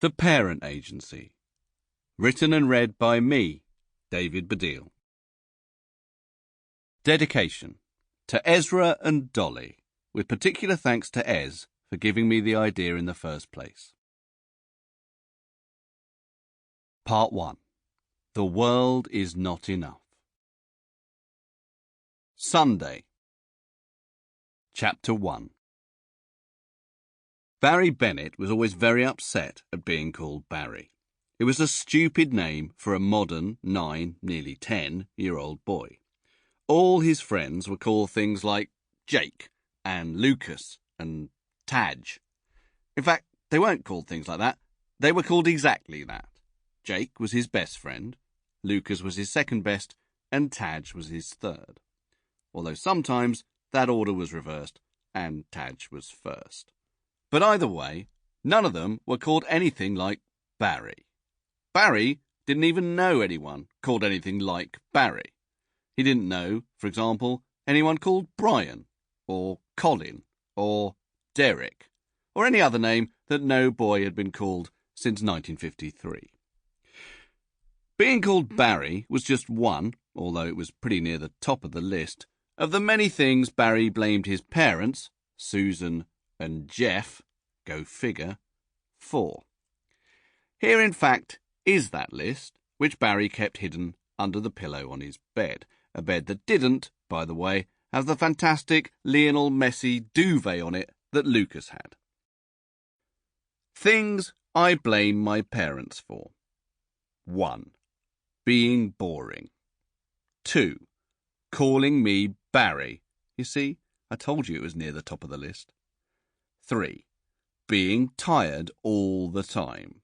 The Parent Agency. Written and read by me, David Baddiel. Dedication to Ezra and Dolly, with particular thanks to Ez for giving me the idea in the first place. Part 1. The World is Not Enough. Sunday. Chapter 1. Barry Bennett was always very upset at being called Barry. It was a stupid name for a modern 9, nearly 10-year-old boy. All his friends were called things like Jake and Lucas and Taj. In fact, they weren't called things like that. They were called exactly that. Jake was his best friend, Lucas was his second best, and Taj was his third. Although sometimes that order was reversed and Taj was first. But either way, none of them were called anything like Barry. Barry didn't even know anyone called anything like Barry. He didn't know, for example, anyone called Brian, or Colin, or Derek, or any other name that no boy had been called since 1953. Being called Barry was just one, although it was pretty near the top of the list, of the many things Barry blamed his parents, Susan and Jeff, go figure, for. Here, in fact, is that list, which Barry kept hidden under the pillow on his bed, a bed that didn't, by the way, have the fantastic Lionel Messi duvet on it that Lucas had. Things I blame my parents for. 1. Being boring. 2. Calling me Barry. You see, I told you it was near the top of the list. 3. Being tired all the time.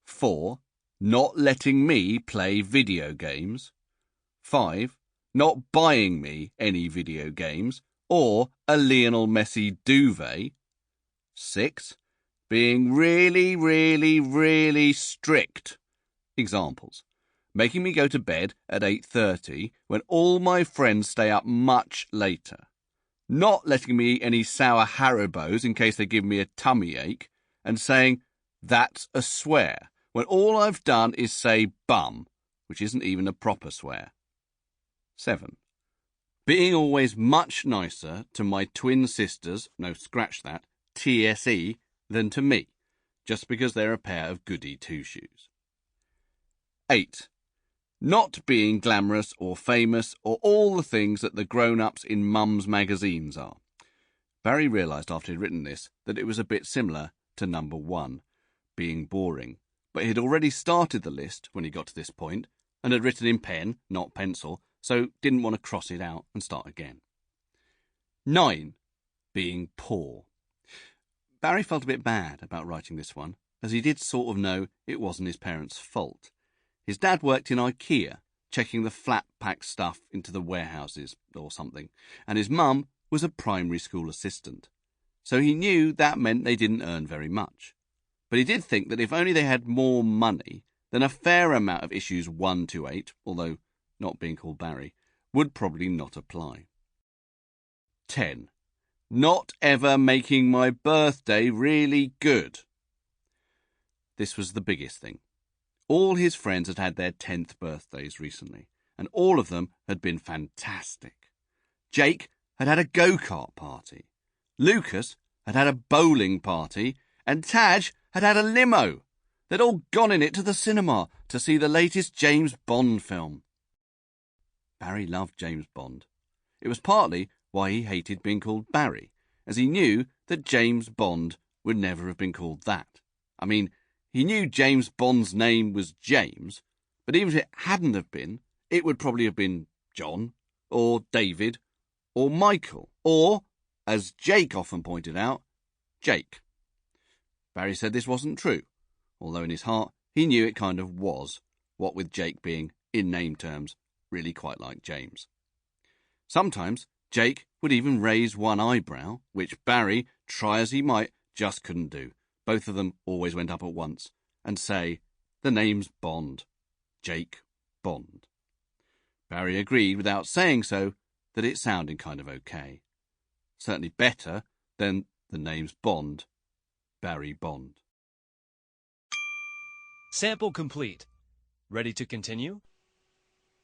4. Not letting me play video games. 5. Not buying me any video games or a Lionel Messi duvet. 6. Being really, really, really strict. Examples. Making me go to bed at 8:30 when all my friends stay up much later. Not letting me eat any sour Haribos in case they give me a tummy ache, and saying, "That's a swear," when all I've done is say bum, which isn't even a proper swear. 7. Being always much nicer to my twin sisters, no scratch that, TSE, than to me, just because they're a pair of goody two-shoes. 8. Not being glamorous or famous or all the things that the grown-ups in Mum's magazines are. Barry realised after he'd written this that it was a bit similar to number 1, being boring, but he'd already started the list when he got to this point and had written in pen, not pencil, so didn't want to cross it out and start again. 9. Being poor. Barry felt a bit bad about writing this one, as he did sort of know it wasn't his parents' fault. His dad worked in IKEA, checking the flat-pack stuff into the warehouses or something, and his mum was a primary school assistant. So he knew that meant they didn't earn very much. But he did think that if only they had more money, then a fair amount of issues 1 to 8, although not being called Barry, would probably not apply. 10. Not ever making my birthday really good. This was the biggest thing. All his friends had had their 10th birthdays recently, and all of them had been fantastic. Jake had had a go-kart party. Lucas had had a bowling party, and Taj had had a limo. They'd all gone in it to the cinema to see the latest James Bond film. Barry loved James Bond. It was partly why he hated being called Barry, as he knew that James Bond would never have been called that. I mean, he knew James Bond's name was James, but even if it hadn't have been, it would probably have been John, or David, or Michael, or, as Jake often pointed out, Jake. Barry said this wasn't true, although in his heart he knew it kind of was, what with Jake being, in name terms, really quite like James. Sometimes Jake would even raise one eyebrow, which Barry, try as he might, just couldn't do. Both of them always went up at once, and say, "The name's Bond. Jake Bond." Barry agreed without saying so that it sounded kind of okay. Certainly better than "The name's Bond. Barry Bond." Sample complete. Ready to continue?